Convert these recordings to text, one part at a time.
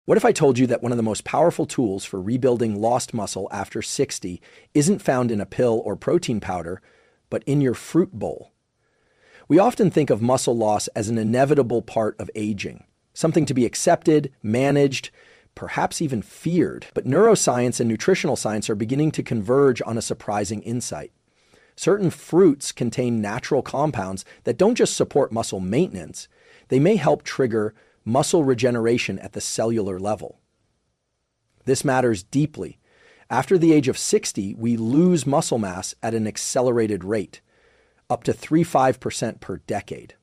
What if I told you that one of the most powerful tools for rebuilding lost muscle after 60 isn't found in a pill or protein powder, but in your fruit bowl? We often think of muscle loss as an inevitable part of aging, something to be accepted, managed, perhaps even feared. But neuroscience and nutritional science are beginning to converge on a surprising insight. Certain fruits contain natural compounds that don't just support muscle maintenance, they may help trigger muscle regeneration at the cellular level. This matters deeply. After the age of 60, we lose muscle mass at an accelerated rate, up to 3-5% per decade.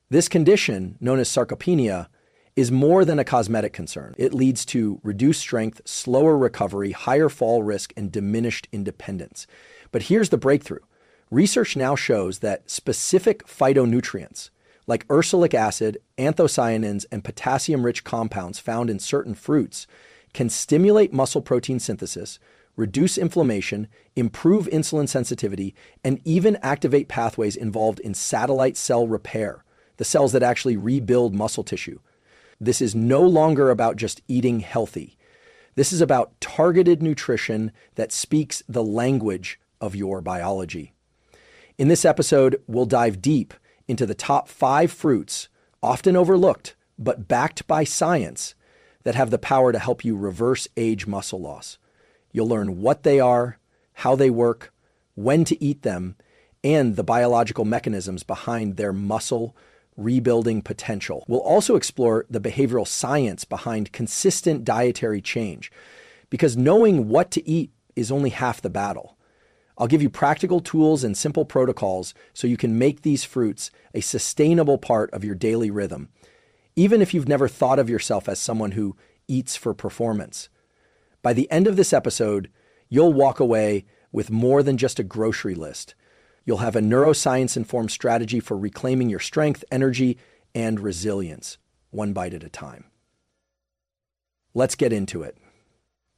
This condition, known as sarcopenia, is more than a cosmetic concern. It leads to reduced strength, slower recovery, higher fall risk, and diminished independence. But here's the breakthrough. Research now shows that specific phytonutrients, like ursolinic acid, anthocyanins, and potassium-rich compounds found in certain fruits, can stimulate muscle protein synthesis, reduce inflammation, improve insulin sensitivity, and even activate pathways involved in satellite cell repair, the cells that actually rebuild muscle tissue. This is no longer about just eating healthy. This is about targeted nutrition that speaks the language of your biology. In this episode, we'll dive deep into the top 5 fruits, often overlooked, but backed by science, that have the power to help you reverse age muscle loss. You'll learn what they are, how they work, when to eat them, and the biological mechanisms behind their muscle rebuilding potential. We'll also explore the behavioral science behind consistent dietary change, because knowing what to eat is only half the battle. I'll give you practical tools and simple protocols so you can make these fruits a sustainable part of your daily rhythm, even if you've never thought of yourself as someone who eats for performance. By the end of this episode, you'll walk away with more than just a grocery list. You'll have a neuroscience-informed strategy for reclaiming your strength, energy, and resilience, one bite at a time. Let's get into it.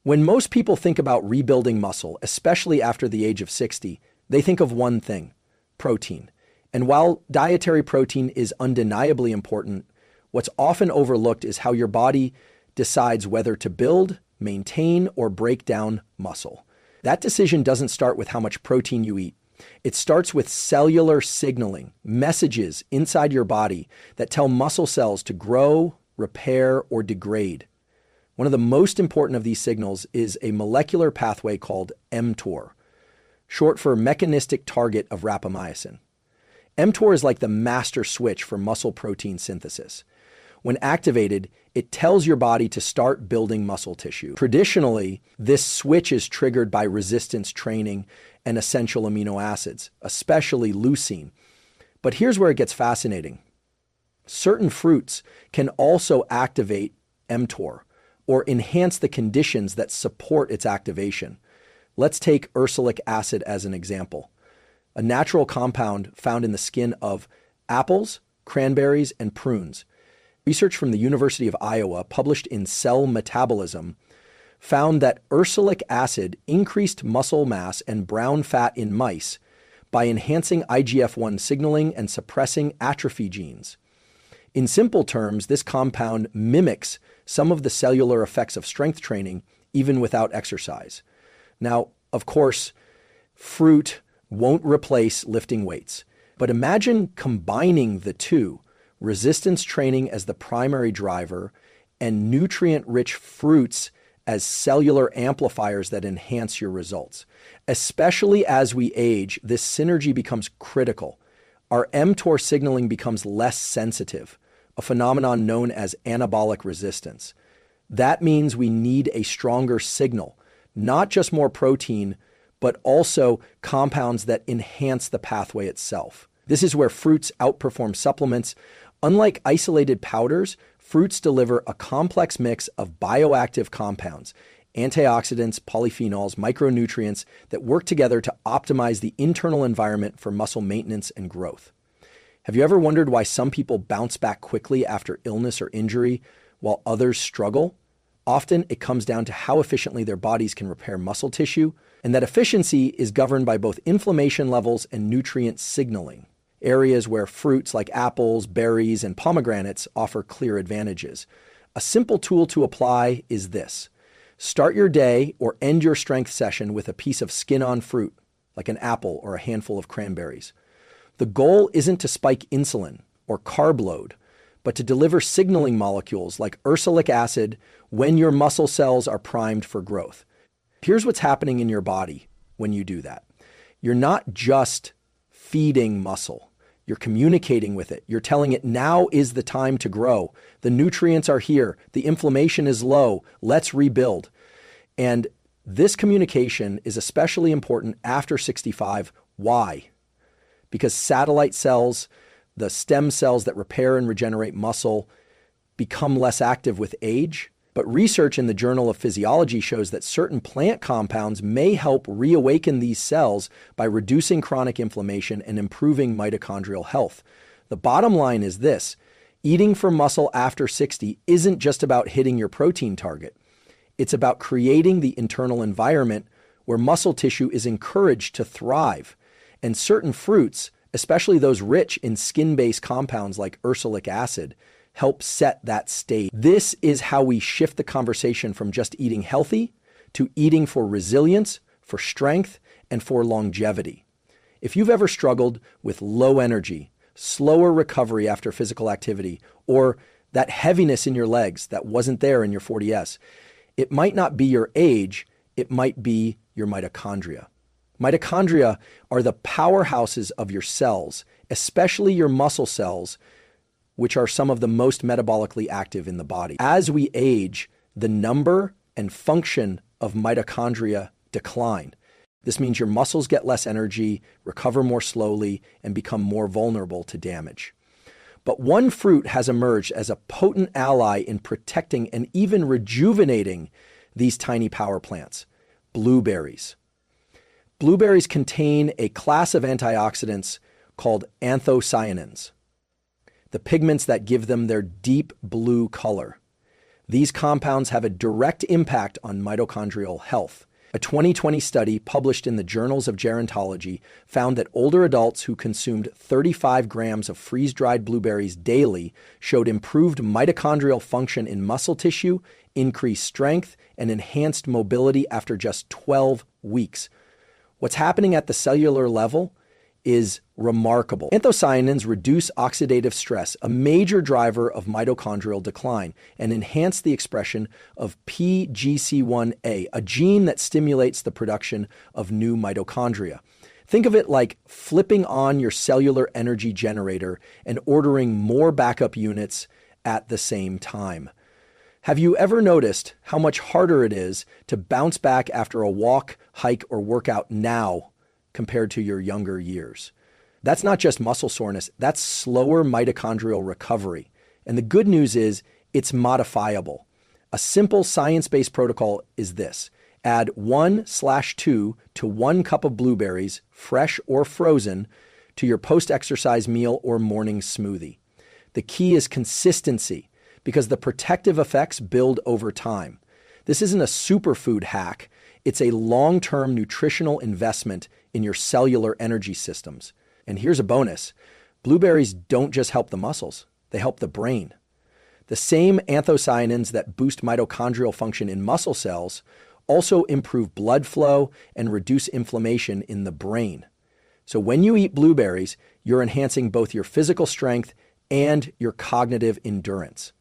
When most people think about rebuilding muscle, especially after the age of 60, they think of one thing: protein. And while dietary protein is undeniably important, what's often overlooked is how your body decides whether to build, maintain, or break down muscle. That decision doesn't start with how much protein you eat. It starts with cellular signaling, messages inside your body that tell muscle cells to grow, repair, or degrade. One of the most important of these signals is a molecular pathway called mTOR, short for mechanistic target of rapamycin. mTOR is like the master switch for muscle protein synthesis. When activated, it tells your body to start building muscle tissue. Traditionally, this switch is triggered by resistance training and essential amino acids, especially leucine. But here's where it gets fascinating. Certain fruits can also activate mTOR, or enhance the conditions that support its activation. Let's take ursolinic acid as an example, a natural compound found in the skin of apples, cranberries, and prunes. Research from the University of Iowa, published in Cell Metabolism, found that ursolinic acid increased muscle mass and brown fat in mice by enhancing IGF-1 signaling and suppressing atrophy genes. In simple terms, this compound mimics some of the cellular effects of strength training, even without exercise. Now, of course, fruit won't replace lifting weights, but imagine combining the two: resistance training as the primary driver and nutrient-rich fruits as cellular amplifiers that enhance your results. Especially as we age, this synergy becomes critical. Our mTOR signaling becomes less sensitive, a phenomenon known as anabolic resistance. That means we need a stronger signal, not just more protein, but also compounds that enhance the pathway itself. This is where fruits outperform supplements. Unlike isolated powders, fruits deliver a complex mix of bioactive compounds, antioxidants, polyphenols, micronutrients that work together to optimize the internal environment for muscle maintenance and growth. Have you ever wondered why some people bounce back quickly after illness or injury while others struggle? Often it comes down to how efficiently their bodies can repair muscle tissue, and that efficiency is governed by both inflammation levels and nutrient signaling, areas where fruits like apples, berries, and pomegranates offer clear advantages. A simple tool to apply is this. Start your day or end your strength session with a piece of skin-on fruit, like an apple or a handful of cranberries. The goal isn't to spike insulin or carb load, but to deliver signaling molecules like ursoleic acid when your muscle cells are primed for growth. Here's what's happening in your body when you do that. You're not just feeding muscle. You're communicating with it. You're telling it now is the time to grow. The nutrients are here. The inflammation is low. Let's rebuild. And this communication is especially important after 65. Why? Because satellite cells, the stem cells that repair and regenerate muscle, become less active with age. But research in the Journal of Physiology shows that certain plant compounds may help reawaken these cells by reducing chronic inflammation and improving mitochondrial health. The bottom line is this: eating for muscle after 60 isn't just about hitting your protein target. It's about creating the internal environment where muscle tissue is encouraged to thrive. And certain fruits, especially those rich in skin-based compounds like ursoleic acid, help set that stage. This is how we shift the conversation from just eating healthy to eating for resilience, for strength, and for longevity. If you've ever struggled with low energy, slower recovery after physical activity, or that heaviness in your legs that wasn't there in your 40S, it might not be your age, it might be your mitochondria. Mitochondria are the powerhouses of your cells, especially your muscle cells, which are some of the most metabolically active in the body. As we age, the number and function of mitochondria decline. This means your muscles get less energy, recover more slowly, and become more vulnerable to damage. But one fruit has emerged as a potent ally in protecting and even rejuvenating these tiny power plants: blueberries. Blueberries contain a class of antioxidants called anthocyanins, the pigments that give them their deep blue color. These compounds have a direct impact on mitochondrial health. A 2020 study published in the Journals of Gerontology found that older adults who consumed 35 grams of freeze-dried blueberries daily showed improved mitochondrial function in muscle tissue, increased strength, and enhanced mobility after just 12 weeks. What's happening at the cellular level is remarkable. Anthocyanins reduce oxidative stress, a major driver of mitochondrial decline, and enhance the expression of PGC1A, a gene that stimulates the production of new mitochondria. Think of it like flipping on your cellular energy generator and ordering more backup units at the same time. Have you ever noticed how much harder it is to bounce back after a walk, hike, or workout now compared to your younger years? That's not just muscle soreness, that's slower mitochondrial recovery. And the good news is it's modifiable. A simple science-based protocol is this: add 1/2 to 1 cup of blueberries, fresh or frozen, to your post-exercise meal or morning smoothie. The key is consistency, because the protective effects build over time. This isn't a superfood hack, it's a long-term nutritional investment in your cellular energy systems. And here's a bonus: blueberries don't just help the muscles, they help the brain. The same anthocyanins that boost mitochondrial function in muscle cells also improve blood flow and reduce inflammation in the brain. So when you eat blueberries, you're enhancing both your physical strength and your cognitive endurance.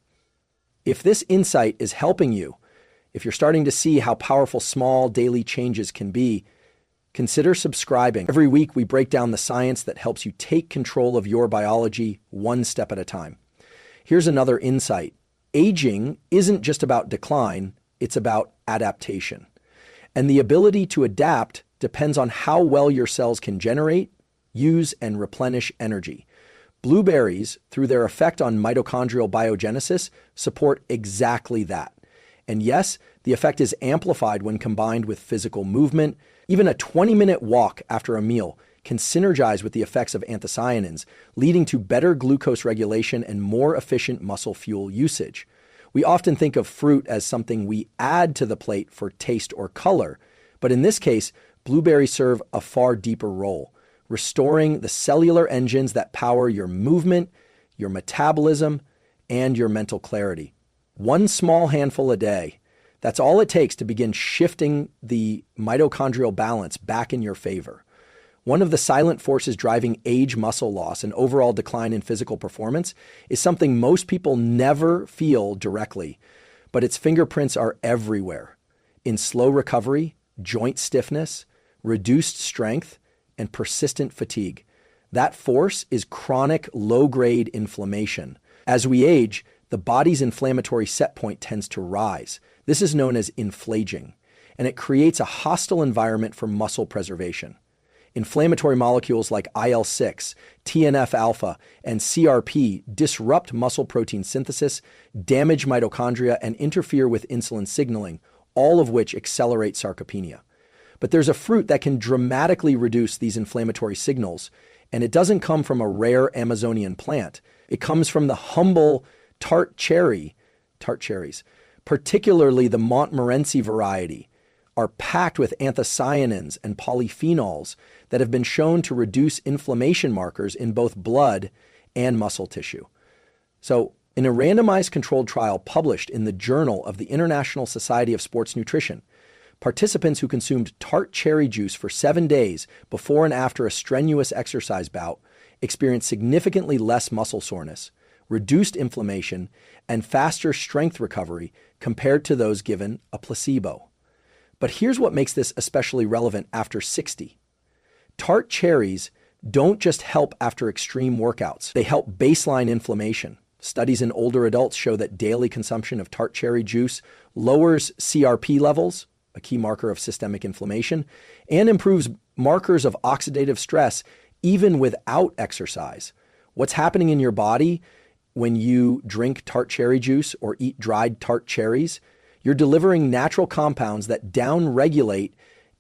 If this insight is helping you, if you're starting to see how powerful small daily changes can be, consider subscribing. Every week we break down the science that helps you take control of your biology one step at a time. Here's another insight. Aging isn't just about decline, it's about adaptation. And the ability to adapt depends on how well your cells can generate, use, and replenish energy. Blueberries, through their effect on mitochondrial biogenesis, support exactly that. And yes, the effect is amplified when combined with physical movement. Even a 20-minute walk after a meal can synergize with the effects of anthocyanins, leading to better glucose regulation and more efficient muscle fuel usage. We often think of fruit as something we add to the plate for taste or color, but in this case, blueberries serve a far deeper role, restoring the cellular engines that power your movement, your metabolism, and your mental clarity. One small handful a day. That's all it takes to begin shifting the mitochondrial balance back in your favor. One of the silent forces driving age muscle loss and overall decline in physical performance is something most people never feel directly, but its fingerprints are everywhere. In slow recovery, joint stiffness, reduced strength, and persistent fatigue. That force is chronic low-grade inflammation. As we age, the body's inflammatory set point tends to rise. This is known as inflaging, and it creates a hostile environment for muscle preservation. Inflammatory molecules like IL-6, TNF-alpha, and CRP disrupt muscle protein synthesis, damage mitochondria, and interfere with insulin signaling, all of which accelerate sarcopenia. But there's a fruit that can dramatically reduce these inflammatory signals, and it doesn't come from a rare Amazonian plant. It comes from the humble tart cherries, particularly the Montmorency variety, are packed with anthocyanins and polyphenols that have been shown to reduce inflammation markers in both blood and muscle tissue. So, in a randomized controlled trial published in the Journal of the International Society of Sports Nutrition, participants who consumed tart cherry juice for 7 days before and after a strenuous exercise bout experienced significantly less muscle soreness, reduced inflammation, and faster strength recovery compared to those given a placebo. But here's what makes this especially relevant after 60. Tart cherries don't just help after extreme workouts. They help baseline inflammation. Studies in older adults show that daily consumption of tart cherry juice lowers CRP levels, a key marker of systemic inflammation, and improves markers of oxidative stress even without exercise. What's happening in your body when you drink tart cherry juice or eat dried tart cherries? You're delivering natural compounds that downregulate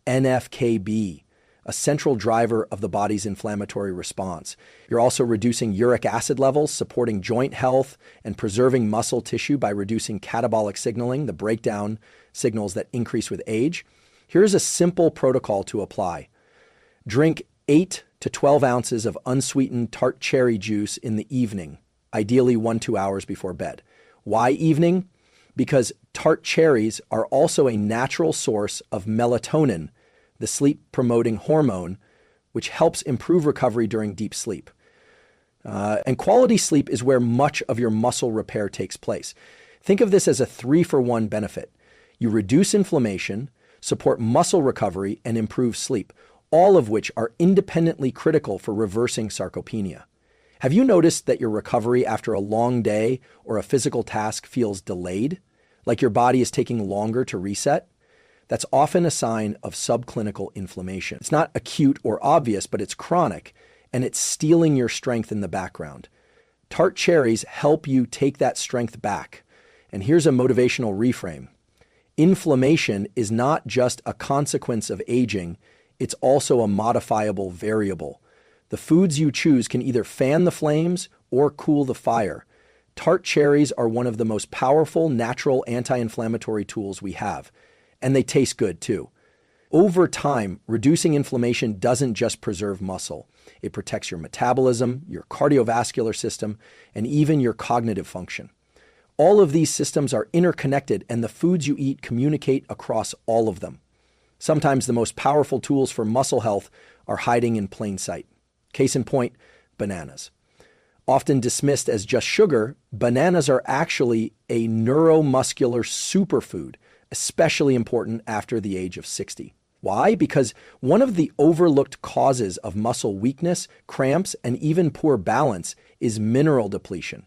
NF-κB, a central driver of the body's inflammatory response. You're also reducing uric acid levels, supporting joint health, and preserving muscle tissue by reducing catabolic signaling, the breakdown signals that increase with age. Here's a simple protocol to apply. Drink 8 to 12 ounces of unsweetened tart cherry juice in the evening, ideally 1-2 hours before bed. Why evening? Because tart cherries are also a natural source of melatonin, the sleep-promoting hormone, which helps improve recovery during deep sleep. And quality sleep is where much of your muscle repair takes place. Think of this as a 3-for-1 benefit. You reduce inflammation, support muscle recovery, and improve sleep, all of which are independently critical for reversing sarcopenia. Have you noticed that your recovery after a long day or a physical task feels delayed? Like your body is taking longer to reset? That's often a sign of subclinical inflammation. It's not acute or obvious, but it's chronic, and it's stealing your strength in the background. Tart cherries help you take that strength back. And here's a motivational reframe. Inflammation is not just a consequence of aging, it's also a modifiable variable. The foods you choose can either fan the flames or cool the fire. Tart cherries are one of the most powerful natural anti-inflammatory tools we have, and they taste good too. Over time, reducing inflammation doesn't just preserve muscle. It protects your metabolism, your cardiovascular system, and even your cognitive function. All of these systems are interconnected, and the foods you eat communicate across all of them. Sometimes the most powerful tools for muscle health are hiding in plain sight. Case in point, bananas. Often dismissed as just sugar, bananas are actually a neuromuscular superfood, especially important after the age of 60. Why? Because one of the overlooked causes of muscle weakness, cramps, and even poor balance is mineral depletion.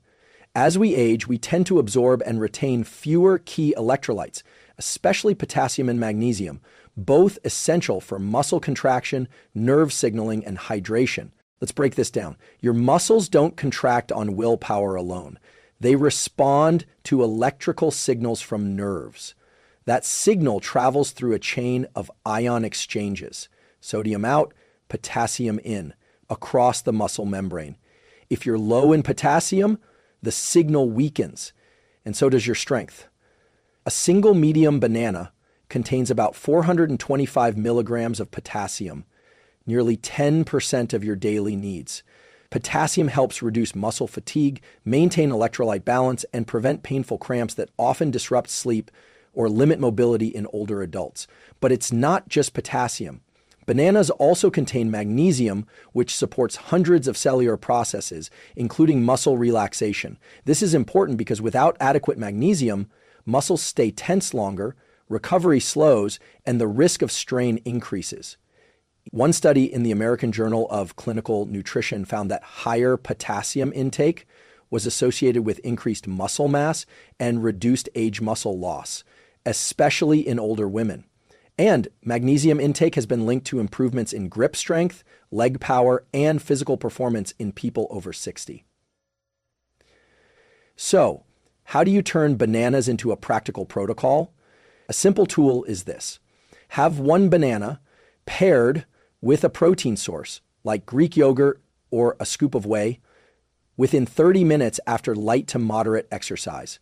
As we age, we tend to absorb and retain fewer key electrolytes, especially potassium and magnesium, both essential for muscle contraction, nerve signaling, and hydration. Let's break this down. Your muscles don't contract on willpower alone. They respond to electrical signals from nerves. That signal travels through a chain of ion exchanges, sodium out, potassium in, across the muscle membrane. If you're low in potassium, the signal weakens, and so does your strength. A single medium banana contains about 425 milligrams of potassium, nearly 10% of your daily needs. Potassium helps reduce muscle fatigue, maintain electrolyte balance, and prevent painful cramps that often disrupt sleep or limit mobility in older adults. But it's not just potassium. Bananas also contain magnesium, which supports hundreds of cellular processes, including muscle relaxation. This is important because without adequate magnesium, muscles stay tense longer, recovery slows, and the risk of strain increases. One study in the American Journal of Clinical Nutrition found that higher potassium intake was associated with increased muscle mass and reduced age muscle loss, especially in older women. And magnesium intake has been linked to improvements in grip strength, leg power, and physical performance in people over 60. So, how do you turn bananas into a practical protocol? A simple tool is this. Have one banana paired with a protein source, like Greek yogurt or a scoop of whey, within 30 minutes after light to moderate exercise.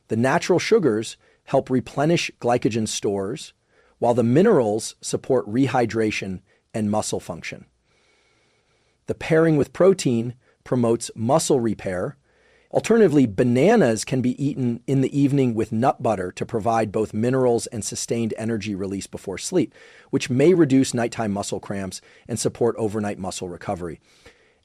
The natural sugars help replenish glycogen stores, while the minerals support rehydration and muscle function. The pairing with protein promotes muscle repair. Alternatively, bananas can be eaten in the evening with nut butter to provide both minerals and sustained energy release before sleep, which may reduce nighttime muscle cramps and support overnight muscle recovery.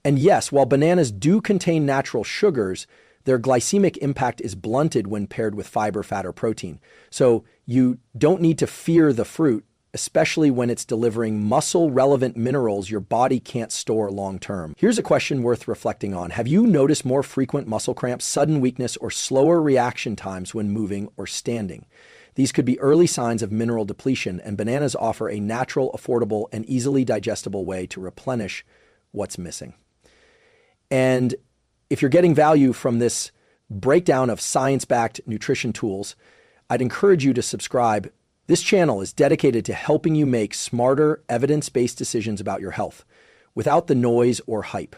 And yes, while bananas do contain natural sugars, their glycemic impact is blunted when paired with fiber, fat, or protein. So you don't need to fear the fruit, especially when it's delivering muscle-relevant minerals your body can't store long-term. Here's a question worth reflecting on. Have you noticed more frequent muscle cramps, sudden weakness, or slower reaction times when moving or standing? These could be early signs of mineral depletion, and bananas offer a natural, affordable, and easily digestible way to replenish what's missing. And if you're getting value from this breakdown of science-backed nutrition tools, I'd encourage you to subscribe. This channel is dedicated to helping you make smarter, evidence-based decisions about your health without the noise or hype.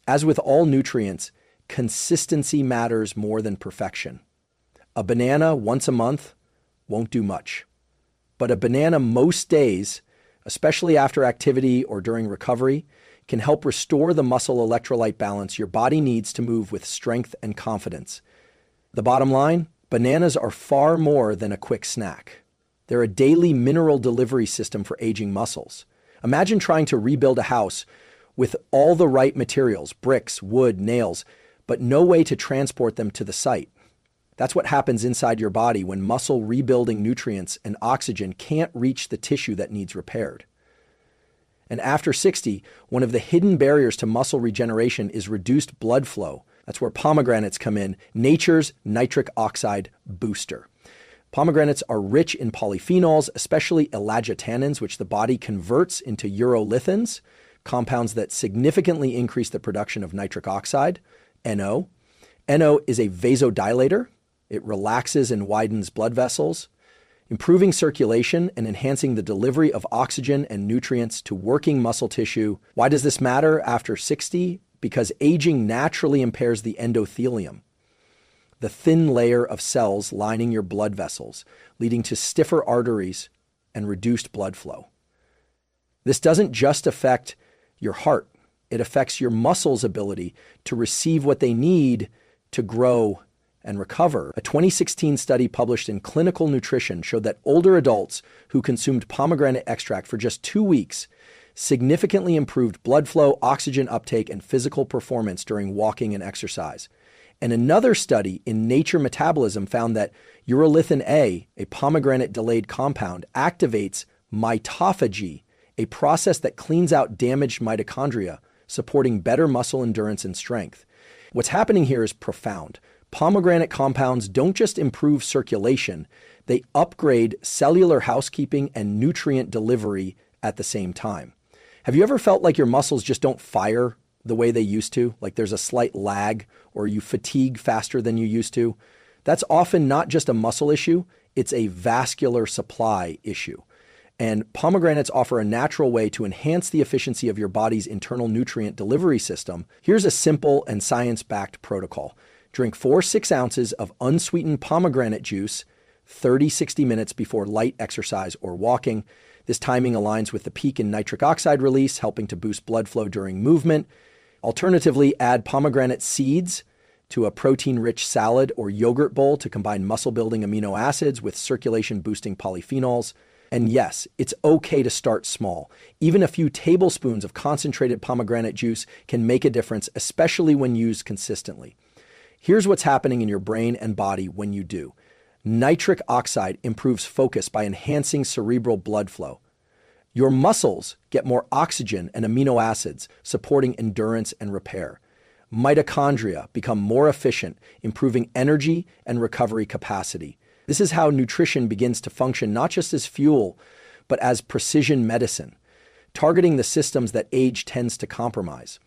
As with all nutrients, consistency matters more than perfection. A banana once a month won't do much, but a banana most days, especially after activity or during recovery, can help restore the muscle electrolyte balance your body needs to move with strength and confidence. The bottom line, bananas are far more than a quick snack. They're a daily mineral delivery system for aging muscles. Imagine trying to rebuild a house with all the right materials, bricks, wood, nails, but no way to transport them to the site. That's what happens inside your body when muscle rebuilding nutrients and oxygen can't reach the tissue that needs repaired. And after 60, one of the hidden barriers to muscle regeneration is reduced blood flow. That's where pomegranates come in, nature's nitric oxide booster. Pomegranates are rich in polyphenols, especially elagitannins, which the body converts into urolithins, compounds that significantly increase the production of nitric oxide, NO. NO is a vasodilator. It relaxes and widens blood vessels, improving circulation and enhancing the delivery of oxygen and nutrients to working muscle tissue. Why does this matter after 60? Because aging naturally impairs the endothelium, the thin layer of cells lining your blood vessels, leading to stiffer arteries and reduced blood flow. This doesn't just affect your heart. It affects your muscles' ability to receive what they need to grow and recover. A 2016 study published in Clinical Nutrition showed that older adults who consumed pomegranate extract for just 2 weeks significantly improved blood flow, oxygen uptake, and physical performance during walking and exercise. And another study in Nature Metabolism found that urolithin A, a pomegranate-delayed compound, activates mitophagy, a process that cleans out damaged mitochondria, supporting better muscle endurance and strength. What's happening here is profound. Pomegranate compounds don't just improve circulation, they upgrade cellular housekeeping and nutrient delivery at the same time. Have you ever felt like your muscles just don't fire the way they used to? Like there's a slight lag or you fatigue faster than you used to? That's often not just a muscle issue, it's a vascular supply issue. And pomegranates offer a natural way to enhance the efficiency of your body's internal nutrient delivery system. Here's a simple and science-backed protocol. Drink 4-6 ounces of unsweetened pomegranate juice 30-60 minutes before light exercise or walking. This timing aligns with the peak in nitric oxide release, helping to boost blood flow during movement. Alternatively, add pomegranate seeds to a protein-rich salad or yogurt bowl to combine muscle-building amino acids with circulation-boosting polyphenols. And yes, it's okay to start small. Even a few tablespoons of concentrated pomegranate juice can make a difference, especially when used consistently. Here's what's happening in your brain and body when you do. Nitric oxide improves focus by enhancing cerebral blood flow. Your muscles get more oxygen and amino acids, supporting endurance and repair. Mitochondria become more efficient, improving energy and recovery capacity. This is how nutrition begins to function not just as fuel, but as precision medicine, targeting the systems that age tends to compromise.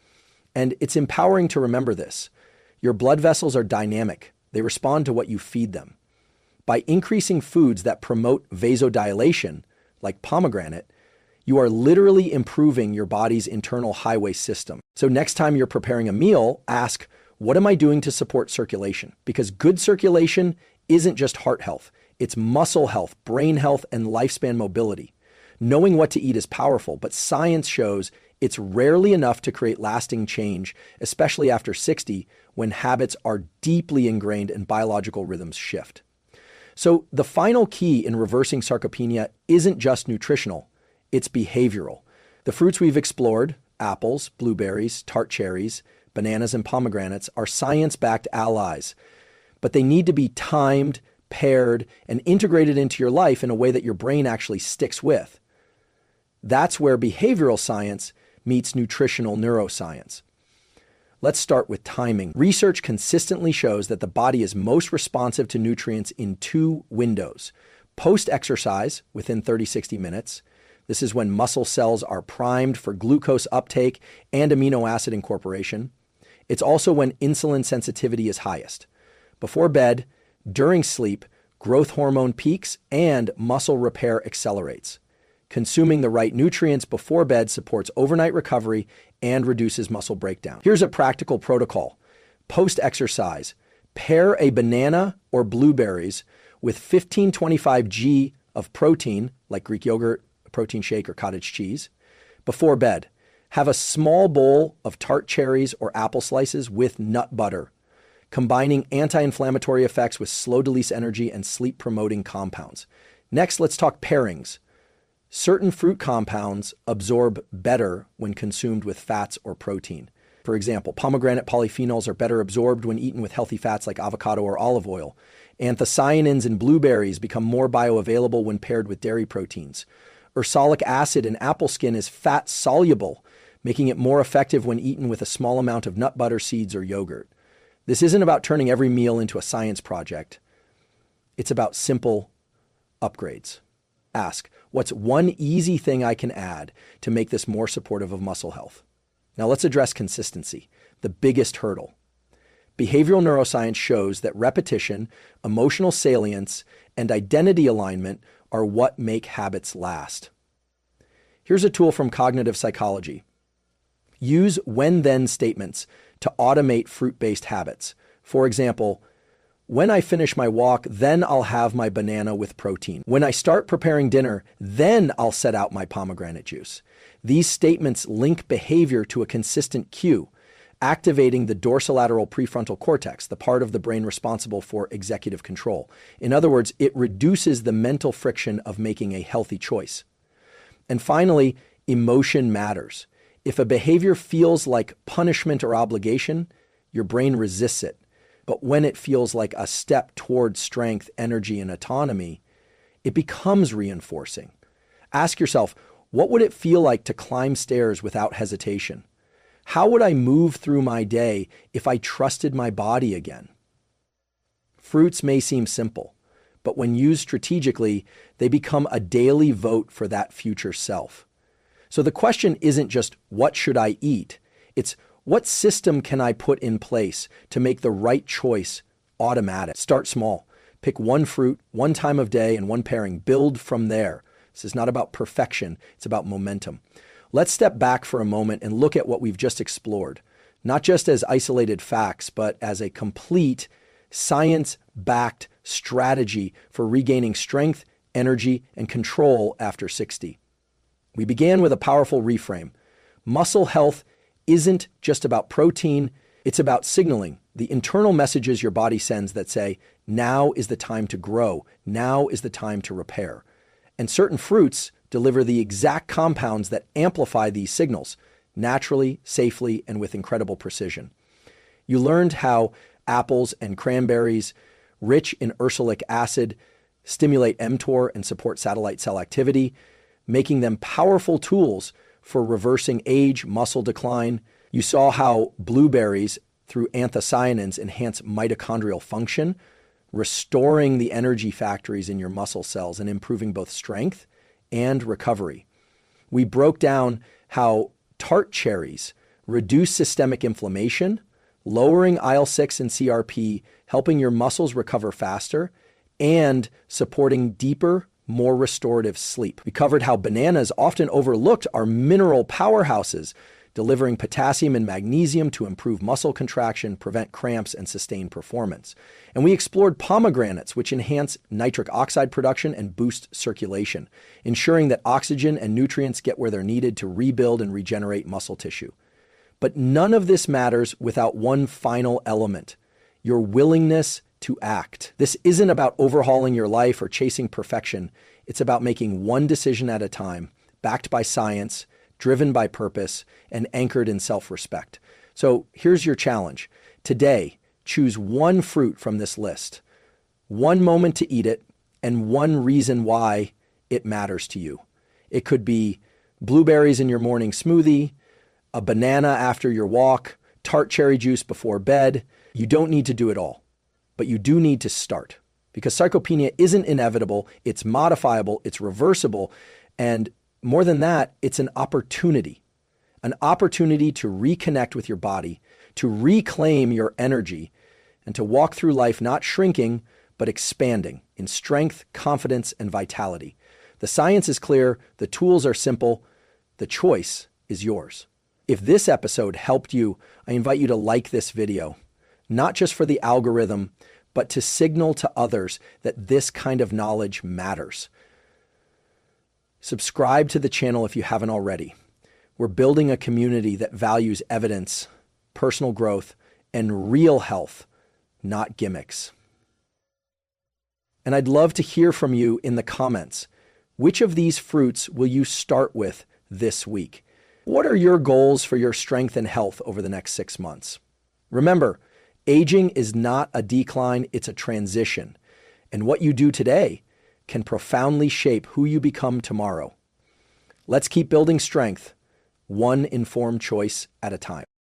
And it's empowering to remember this. Your blood vessels are dynamic. They respond to what you feed them. By increasing foods that promote vasodilation, like pomegranate, you are literally improving your body's internal highway system. So next time you're preparing a meal, ask, what am I doing to support circulation? Because good circulation isn't just heart health. It's muscle health, brain health, and lifespan mobility. Knowing what to eat is powerful, but science shows it's rarely enough to create lasting change, especially after 60, when habits are deeply ingrained and biological rhythms shift. So the final key in reversing sarcopenia isn't just nutritional, it's behavioral. The fruits we've explored, apples, blueberries, tart cherries, bananas, and pomegranates, are science-backed allies, but they need to be timed, paired, and integrated into your life in a way that your brain actually sticks with. That's where behavioral science meets nutritional neuroscience. Let's start with timing. Research consistently shows that the body is most responsive to nutrients in 2 windows. Post-exercise, within 30-60 minutes. This is when muscle cells are primed for glucose uptake and amino acid incorporation. It's also when insulin sensitivity is highest. Before bed, during sleep, growth hormone peaks and muscle repair accelerates. Consuming the right nutrients before bed supports overnight recovery and reduces muscle breakdown. Here's a practical protocol. Post-exercise, pair a banana or blueberries with 1525 g of protein, like Greek yogurt, protein shake, or cottage cheese. Before bed, have a small bowl of tart cherries or apple slices with nut butter, combining anti-inflammatory effects with slow-release energy and sleep-promoting compounds. Next, let's talk pairings. Certain fruit compounds absorb better when consumed with fats or protein. For example, pomegranate polyphenols are better absorbed when eaten with healthy fats like avocado or olive oil. Anthocyanins in blueberries become more bioavailable when paired with dairy proteins. Ursolic acid in apple skin is fat-soluble, making it more effective when eaten with a small amount of nut butter, seeds, or yogurt. This isn't about turning every meal into a science project. It's about simple upgrades. Ask, what's one easy thing I can add to make this more supportive of muscle health? Now let's address consistency, the biggest hurdle. Behavioral neuroscience shows that repetition, emotional salience, and identity alignment are what make habits last. Here's a tool from cognitive psychology. Use when-then statements to automate fruit-based habits. For example, when I finish my walk, then I'll have my banana with protein. When I start preparing dinner, then I'll set out my pomegranate juice. These statements link behavior to a consistent cue, activating the dorsolateral prefrontal cortex, the part of the brain responsible for executive control. In other words, it reduces the mental friction of making a healthy choice. And finally, emotion matters. If a behavior feels like punishment or obligation, your brain resists it. But when it feels like a step toward strength, energy, and autonomy, it becomes reinforcing. Ask yourself, what would it feel like to climb stairs without hesitation? How would I move through my day if I trusted my body again? Fruits may seem simple, but when used strategically, they become a daily vote for that future self. So the question isn't just, what should I eat? It's, what system can I put in place to make the right choice automatic? Start small. Pick one fruit, one time of day, and one pairing. Build from there. This is not about perfection. It's about momentum. Let's step back for a moment and look at what we've just explored, not just as isolated facts, but as a complete science-backed strategy for regaining strength, energy, and control after 60. We began with a powerful reframe. Muscle health isn't just about protein, it's about signaling the internal messages your body sends that say, now is the time to grow, now is the time to repair. And certain fruits deliver the exact compounds that amplify these signals, naturally, safely, and with incredible precision. You learned how apples and cranberries, rich in ursolic acid, stimulate mTOR and support satellite cell activity, making them powerful tools for reversing age, muscle decline. You saw how blueberries, through anthocyanins, enhance mitochondrial function, restoring the energy factories in your muscle cells and improving both strength and recovery. We broke down how tart cherries reduce systemic inflammation, lowering IL-6 and CRP, helping your muscles recover faster, and supporting deeper, more restorative sleep. We covered how bananas, often overlooked, are mineral powerhouses, delivering potassium and magnesium to improve muscle contraction, prevent cramps, and sustain performance. And we explored pomegranates, which enhance nitric oxide production and boost circulation, ensuring that oxygen and nutrients get where they're needed to rebuild and regenerate muscle tissue. But none of this matters without one final element: your willingness to act. This isn't about overhauling your life or chasing perfection. It's about making one decision at a time, backed by science, driven by purpose, and anchored in self-respect. So here's your challenge. Today, choose one fruit from this list, one moment to eat it, and one reason why it matters to you. It could be blueberries in your morning smoothie, a banana after your walk, tart cherry juice before bed. You don't need to do it all, but you do need to start, because sarcopenia isn't inevitable, it's modifiable, it's reversible, and more than that, it's an opportunity to reconnect with your body, to reclaim your energy, and to walk through life not shrinking, but expanding in strength, confidence, and vitality. The science is clear, the tools are simple, the choice is yours. If this episode helped you, I invite you to like this video, not just for the algorithm, but to signal to others that this kind of knowledge matters. Subscribe to the channel if you haven't already. We're building a community that values evidence, personal growth, and real health, not gimmicks. And I'd love to hear from you in the comments. Which of these fruits will you start with this week? What are your goals for your strength and health over the next 6 months? Remember, aging is not a decline, it's a transition. And what you do today can profoundly shape who you become tomorrow. Let's keep building strength, one informed choice at a time.